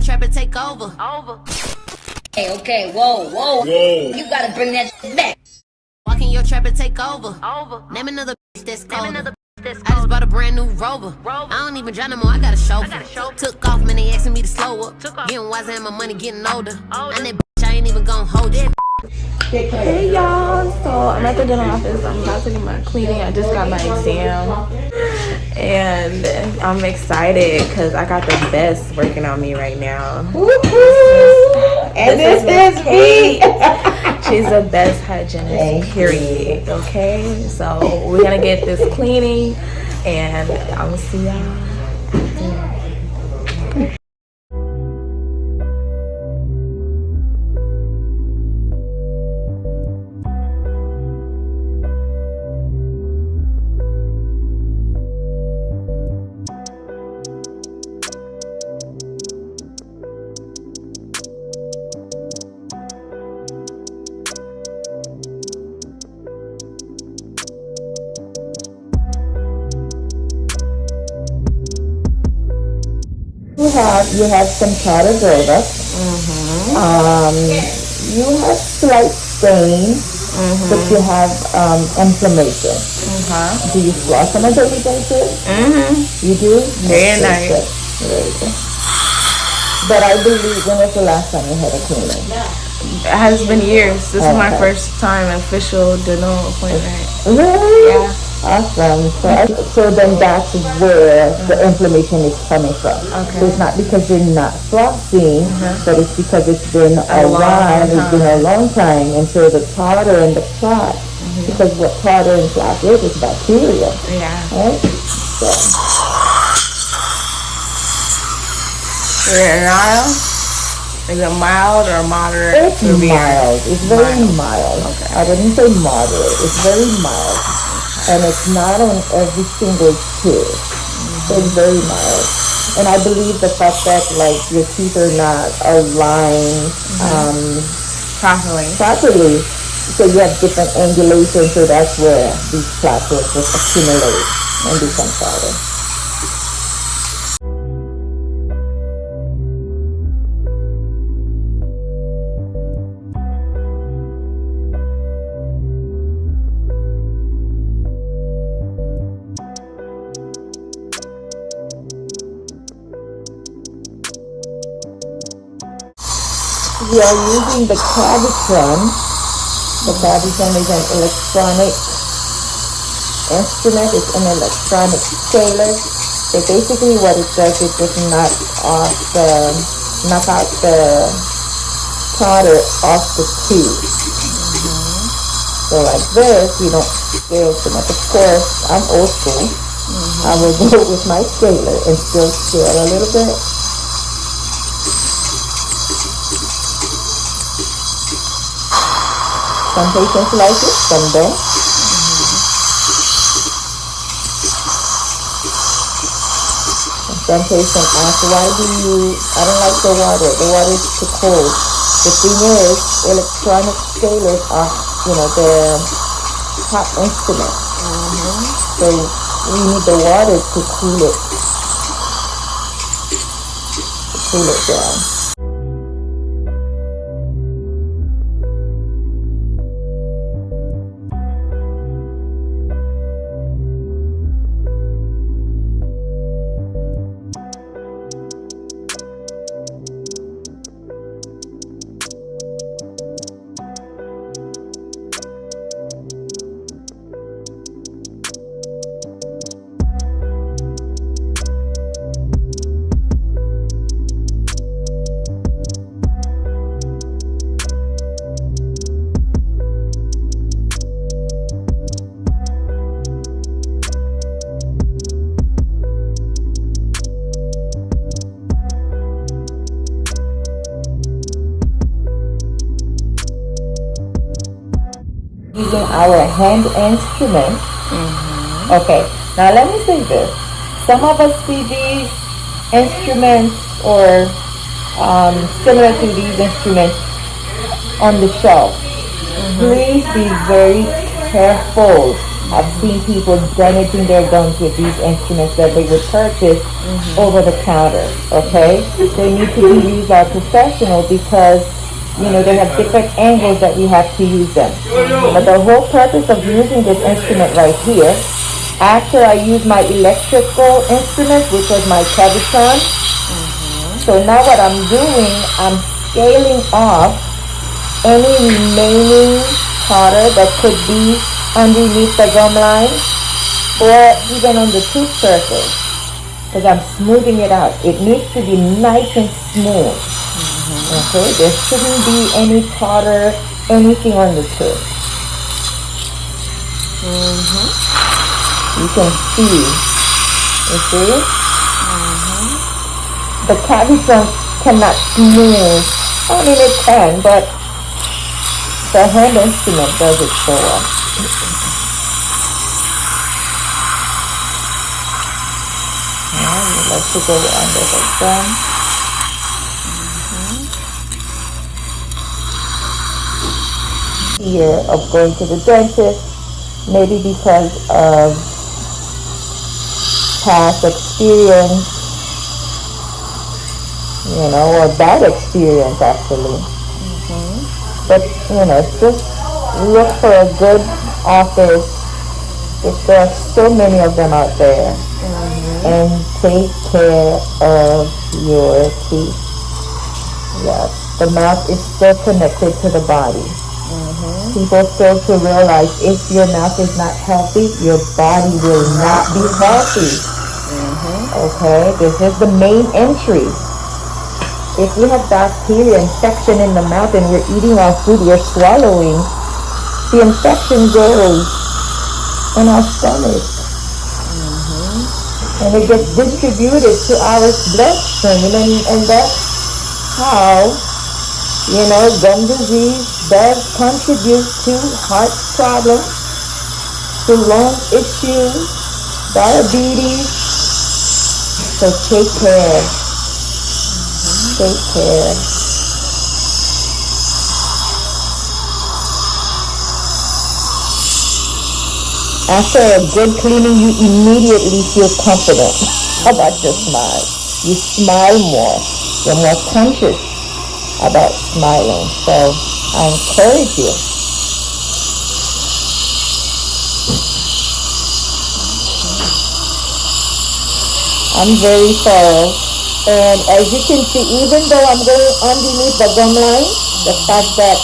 trap and take over. Okay, whoa. You gotta bring that back. Walk in your trap and take over. Name another bitch that's colder. I just bought a brand new Rover. I don't even drive no more, I got a chauffeur. Took off, man, they asking me to slow up. Getting wiser and my money getting older. And that bitch, I ain't even gon' hold it. Hey y'all, so I'm at the dental office. I'm about to get my cleaning. I just got my exam and I'm excited because I got the best working on me right now. And this is me. She's the best hygienist, period. Okay, so we're gonna get this cleaning and I'm gonna see y'all. You have some powder buildup. You have slight stains, but you have inflammation. Do you floss on a daily basis? You do? Very nice. Very good. But I believe, when was the last time you had a cleaning? It has been years. This is my first time official dental appointment. Really? Yeah. Awesome. So then that's where the inflammation is coming from. So it's not because you're not flossing, but it's because it's been a while, it's been a long time, and so the tartar and the plaque, because what tartar and plaque is bacteria. Yeah. Right? So. Is it mild or moderate? It's mild. It's very mild. Okay. I wouldn't say moderate. It's very mild. And it's not on every single tooth. So it's very mild. And I believe the fact that like your teeth are not aligned properly. So you have different angulations, so that's where these plaques will accumulate and become tartar. We are using the Cavitron. The Cavitron is an electronic instrument. It's an electronic scaler. So basically what it does is just knock out the tartar off the tooth. So like this, you don't scale too much. Of course, I'm old school. I will go with my scaler and still scale a little bit. Some patients like it, some don't. Some patients ask, why do you, I don't like the water is too cold. The thing is, electronic scalers are, they're hot instruments. So we need the water to cool it down. Using our hand instrument. Okay, now let me say this. Some of us see these instruments or similar to these instruments on the shelf. Please be very careful I've seen people damaging their gums with these instruments that they would purchase over the counter, okay? They need to be used by a professional because, you know, they have different angles that we have to use them. But the whole purpose of using this instrument right here, after I use my electrical instrument, which was my Cavitron, so now what I'm doing, I'm scaling off any remaining powder that could be underneath the gum line or even on the tooth surface, because I'm smoothing it out. It needs to be nice and smooth. Okay, there shouldn't be any powder, anything on the tooth. You can see, you see? The Cavitron cannot smooth. I mean, it can, but the hand instrument does it for us. Let it go under the gum. Fear of going to the dentist, maybe because of past experience, you know, or bad experience actually. But, you know, just look for a good office. If there are so many of them out there. And take care of your teeth. Yes, the mouth is still connected to the body. People fail to realize if your mouth is not healthy, your body will not be healthy. Okay, this is the main entry. If we have bacteria infection in the mouth and we're eating our food, we're swallowing, the infection goes in our stomach. And it gets distributed to our bloodstream, and that's how, you know, gum disease does contribute to heart problems, to lung issues, diabetes. So take care. Take care. After a good cleaning, you immediately feel confident about your smile. You smile more. You're more conscious about smiling. So I encourage you. I'm very thorough. And as you can see, even though I'm going underneath the gum line, the fact that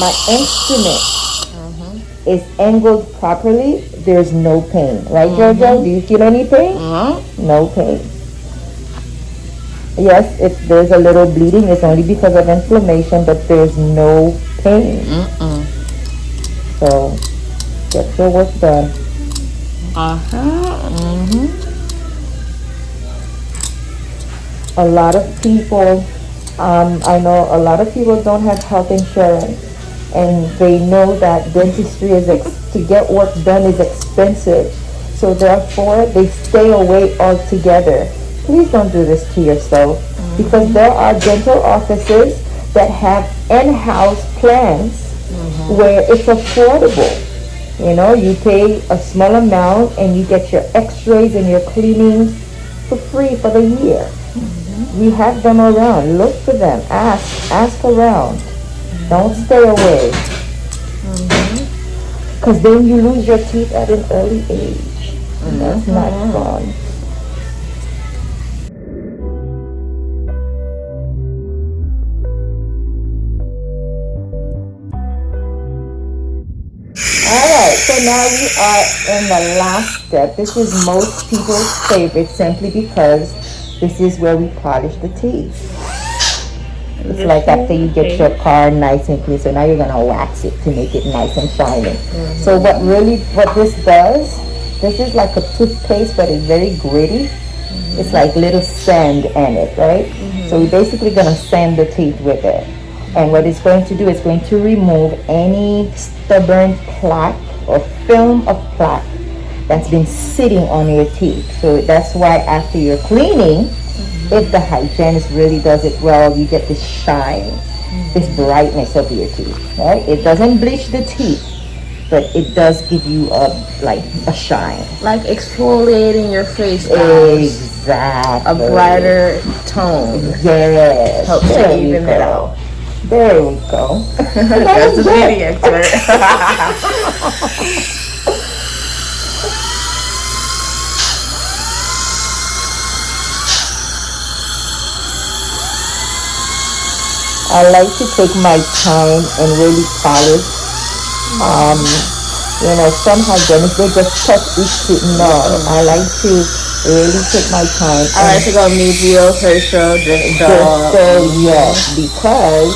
my instrument is angled properly, there's no pain. Right, Jojo? Do you feel any pain? No pain. Yes, if there's a little bleeding, it's only because of inflammation, but there's no pain. So, get your work done. A lot of people, I know a lot of people don't have health insurance. And they know that dentistry to get work done is expensive. So therefore, they stay away altogether. Please don't do this to yourself. Because there are dental offices that have in-house plans where it's affordable. You know, you pay a small amount and you get your x-rays and your cleanings for free for the year. We have them around. Look for them. Ask around. Don't stay away. Because then you lose your teeth at an early age. And that's not fun. Alright, so now we are in the last step. This is most people's favorite simply because this is where we polish the teeth. It's like after you get your car nice and clean, so now you're gonna wax it to make it nice and shiny. So what this does, this is like a toothpaste, but it's very gritty. It's like little sand in it, right? So we're basically gonna sand the teeth with it. And what it's going to do is going to remove any stubborn plaque or film of plaque that's been sitting on your teeth. So that's why after you're cleaning, if the hygienist really does it well, you get this shine, this brightness of your teeth, right? It doesn't bleach the teeth. but it does give you a shine. Like exfoliating your face, guys. Exactly. A brighter tone. Yes. Helps to even it out. There we go. That's the beauty expert. I like to take my time and really polish. Some hygienists, they just touch each tooth. No, I like to really take my time. I like to go medial, facial, just yes, because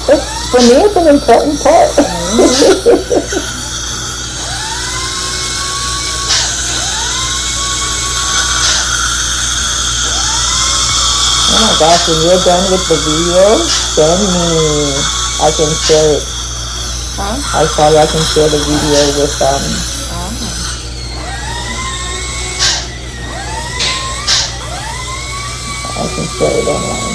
for me it's an important part. Oh my gosh, when you're done with the video, send me. I can share it. Huh? I saw I can share the video with I can share it online.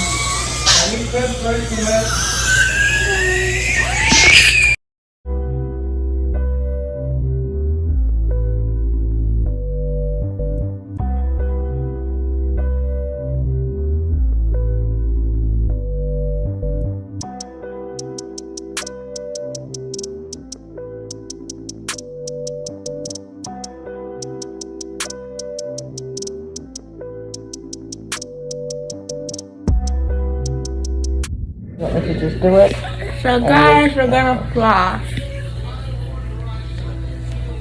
You want me to just do it? So guys, we're gonna floss.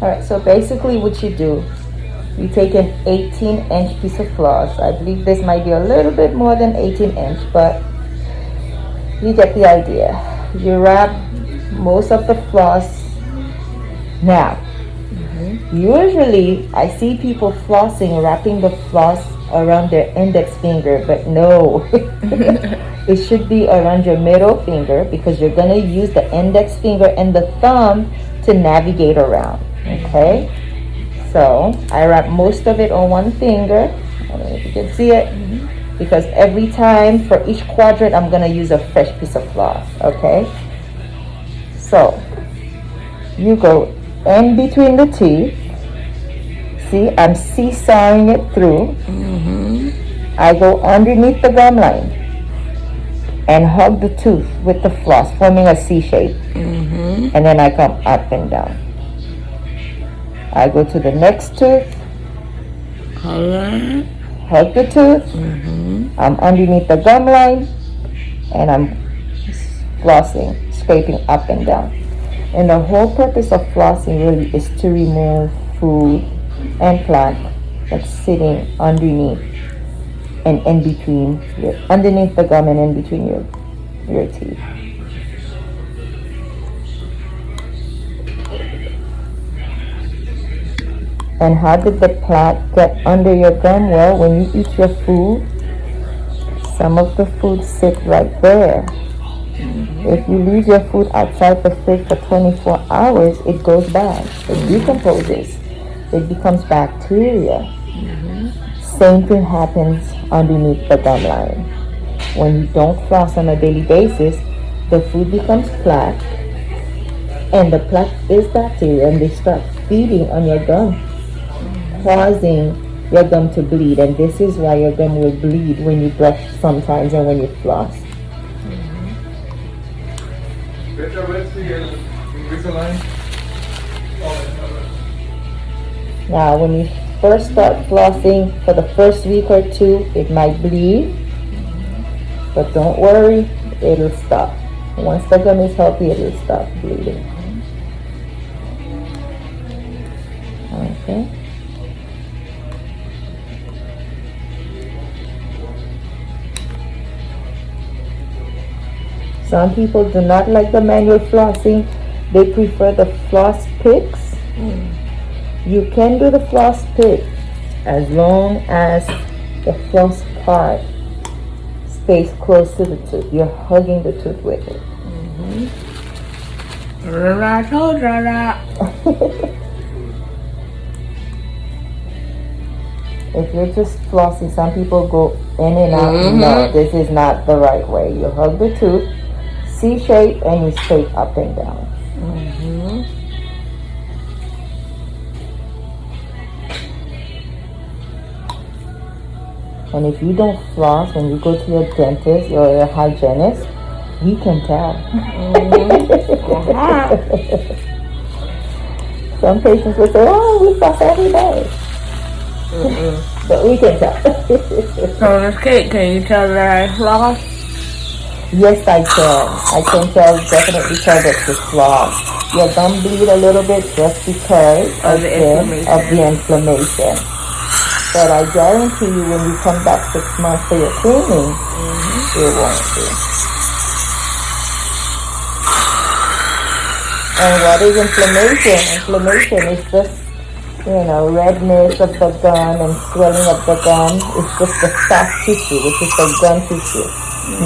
Alright, so basically what you do, you take an 18-inch piece of floss. I believe this might be a little bit more than 18-inch, but you get the idea. You wrap most of the floss. Now, usually I see people flossing, wrapping the floss around their index finger, but no. It should be around your middle finger because you're going to use the index finger and the thumb to navigate around. Okay? So I wrap most of it on one finger. I don't know if you can see it. Because every time for each quadrant I'm going to use a fresh piece of floss. Okay? So you go in between the teeth. See, I'm seesawing it through. I go underneath the gum line and hug the tooth with the floss, forming a C shape. And then I come up and down. I go to the next tooth, hug the tooth. I'm underneath the gum line, and I'm flossing, scraping up and down. And the whole purpose of flossing really is to remove food and plaque that's sitting underneath and in between underneath the gum and in between your teeth. And how did the plaque get under your gum? Well, when you eat your food, some of the food sit right there. If you leave your food outside the fridge for 24 hours, it goes bad. It decomposes. It becomes bacteria. Same thing happens underneath the gum line. When you don't floss on a daily basis, the food becomes plaque, and the plaque is bacteria, and they start feeding on your gum, causing your gum to bleed. And this is why your gum will bleed when you brush sometimes and when you floss. Now, when you first start flossing, for the first week or two, it might bleed, but don't worry, it'll stop. Once the gum is healthy, it'll stop bleeding. Okay. Some people do not like the manual flossing. They prefer the floss picks. You can do the floss pick as long as the floss part stays close to the tooth. You're hugging the tooth with it. I told you that. If you're just flossing, some people go in and out. No, this is not the right way. You hug the tooth, C shape, and you scrape up and down. And if you don't floss when you go to your dentist or your hygienist, we can tell. Some patients will say, oh, we floss every day. But we can tell. So Miss Kate, can you tell that I floss? Yes, I can. I can tell, definitely tell that you floss. Your gum bleed a little bit just because of the inflammation. But I guarantee you, when you come back 6 months for your cleaning, it won't be. And what is inflammation? Inflammation is just, redness of the gum and swelling of the gum. It's just the soft tissue, which is the gum tissue,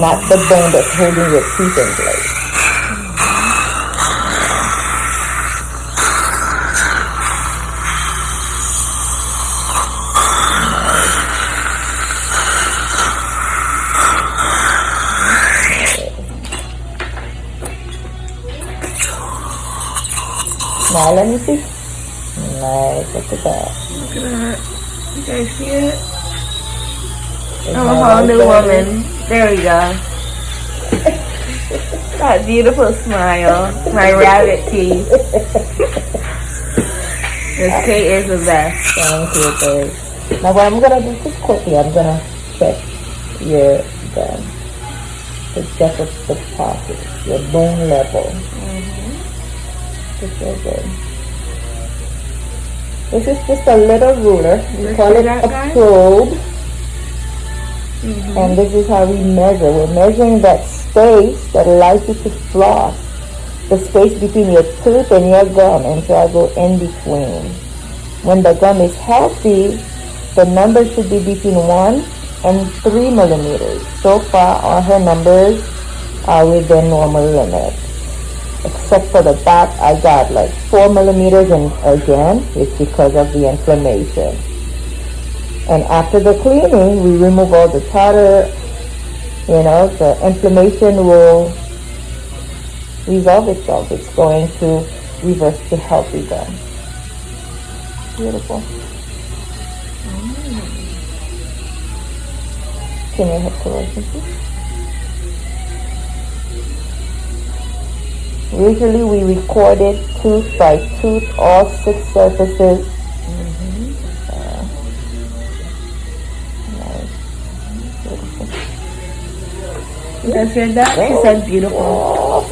not the bone that's holding your teeth in place. Now let me see. Nice, look at that. Look at that. You guys see it? I'm a whole new woman. There we go. That beautiful smile. My rabbit teeth. This Kate is the best. Thank you, babe. Now what I'm going to do, just quickly, I'm going to check your gum. To check up the pocket, your bone level. This is just a little ruler. We call it a probe. And this is how we measure. We're measuring that space that allows you to floss. The space between your tooth and your gum. And so I go in between. When the gum is healthy, the number should be between 1 and 3 millimeters. So far, all her numbers are within normal limits. Except for the back, I got like 4 millimeters, and again, it's because of the inflammation. And after the cleaning, we remove all the powder. The inflammation will resolve itself. It's going to reverse to healthy gum. Beautiful. Can you hit correction, please? Usually we record it tooth by tooth, all 6 surfaces. Nice. Beautiful. You guys hear that? She said beautiful.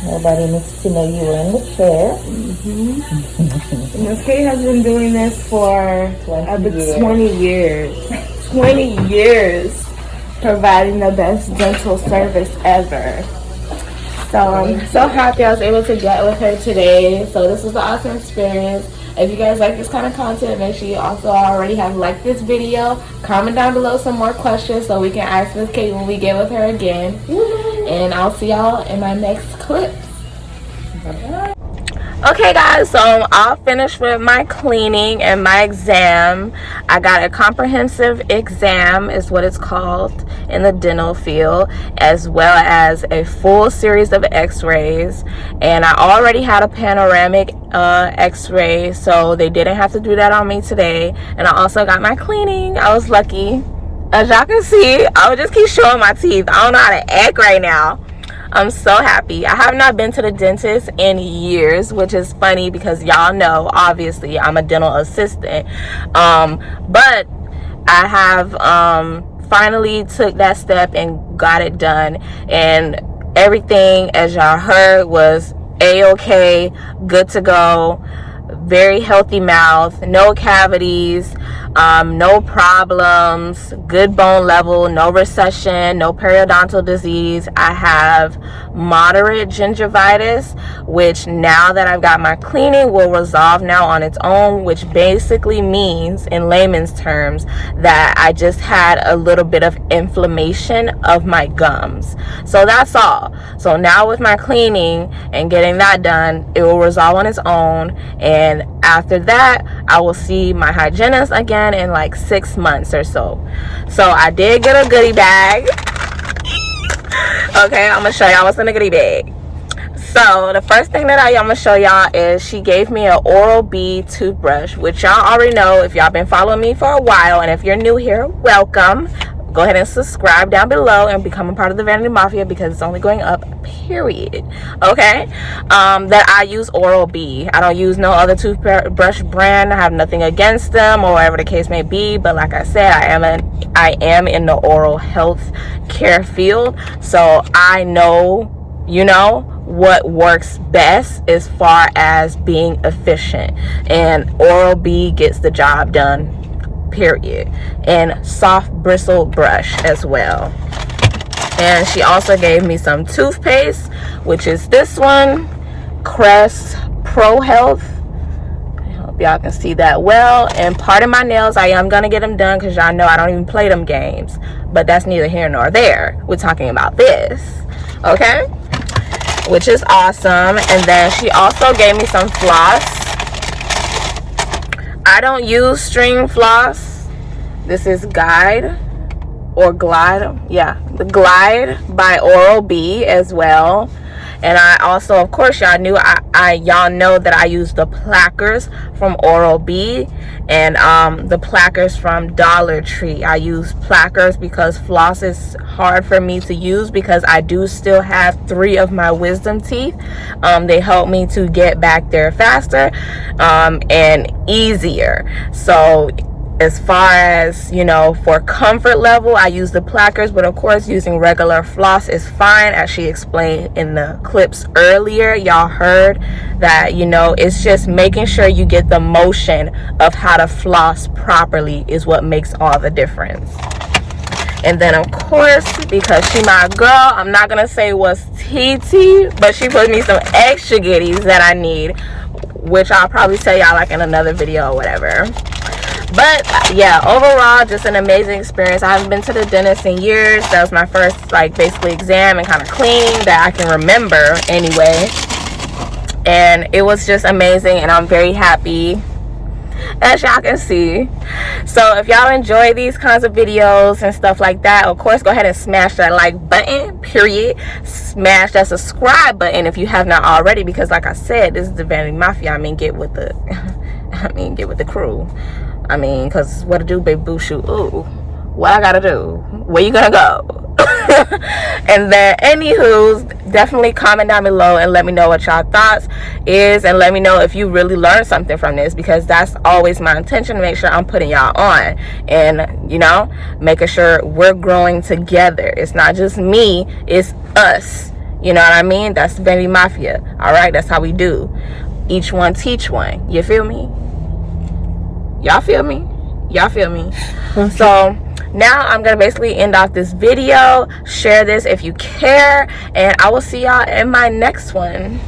Nobody needs to know you were in the chair. Miss Kate has been doing this for 20 years. 20 years providing the best dental service ever. So I'm so happy I was able to get with her today. So this was an awesome experience. If you guys like this kind of content, make sure you also already have liked this video. Comment down below some more questions so we can ask Miss Kate when we get with her again. And I'll see y'all in my next clip. Bye-bye. Okay guys, so I'm all finished with my cleaning and my exam. I got a comprehensive exam is what it's called in the dental field, as well as a full series of x-rays, and I already had a panoramic x-ray, so they didn't have to do that on me today. And I also got my cleaning. I was lucky. As y'all can see, I would just keep showing my teeth. I don't know how to act right now. I'm so happy. I have not been to the dentist in years, which is funny because y'all know, obviously, I'm a dental assistant. But I have finally took that step and got it done. And everything, as y'all heard, was a-okay, good to go. Very healthy mouth, no cavities. no problems, good bone level, no recession, no periodontal disease. I have moderate gingivitis, which now that I've got my cleaning will resolve now on its own, which basically means in layman's terms that I just had a little bit of inflammation of my gums. So that's all. So now with my cleaning and getting that done, it will resolve on its own, and after that I will see my hygienist again in like 6 months or so. So I did get a goodie bag. Okay, I'm gonna show y'all what's in the goodie bag. So the first thing that I'm gonna show y'all is she gave me an Oral-B toothbrush, which y'all already know if y'all been following me for a while, and if you're new here, welcome. Go ahead and subscribe down below and become a part of the Vanity Mafia, because it's only going up, period. Okay, that I use Oral-B. I don't use no other toothbrush brand. I have nothing against them or whatever the case may be, but like I said, I am in the oral health care field, so I know, you know, what works best as far as being efficient, and Oral-B gets the job done, period. And soft bristle brush as well. And she also gave me some toothpaste, which is this one, Crest Pro Health. I hope y'all can see that well. And pardon my nails, I am gonna get them done because y'all know I don't even play them games, but that's neither here nor there. We're talking about this, okay, which is awesome. And then she also gave me some floss. I don't use string floss. This is Glide, yeah, the Glide by Oral-B as well. And I also, of course, y'all knew y'all know that I use the plackers from Oral-B and the plackers from Dollar Tree. I use plackers because floss is hard for me to use because I do still have 3 of my wisdom teeth. They help me to get back there faster and easier. So as far as, you know, for comfort level, I use the plackers, but of course using regular floss is fine. As she explained in the clips earlier, y'all heard that, you know, it's just making sure you get the motion of how to floss properly is what makes all the difference. And then of course, because she my girl, I'm not gonna say what's TT, but she put me some extra goodies that I need, which I'll probably tell y'all like in another video or whatever. But yeah, overall, just an amazing experience. I haven't been to the dentist in years. That was my first, like, basically exam and kind of cleaning that I can remember anyway. And it was just amazing, and I'm very happy, as y'all can see. So if y'all enjoy these kinds of videos and stuff like that, of course, go ahead and smash that like button, period. Smash that subscribe button if you have not already, because like I said, this is the Vanity Mafia. I mean, get with the get with the crew. I mean, because what to do, baby boo, shoot, ooh, what I gotta do, where you gonna go? And then anywho's, definitely comment down below and let me know what y'all thoughts is, and let me know if you really learned something from this, because that's always my intention, to make sure I'm putting y'all on and, you know, making sure we're growing together. It's not just me, it's us, you know what I mean? That's Vanity Mafia. All right, that's how we do. Each one teach one. You feel me? Y'all feel me? Y'all feel me? Okay. So now I'm gonna basically end off this video. Share this if you care, and I will see y'all in my next one.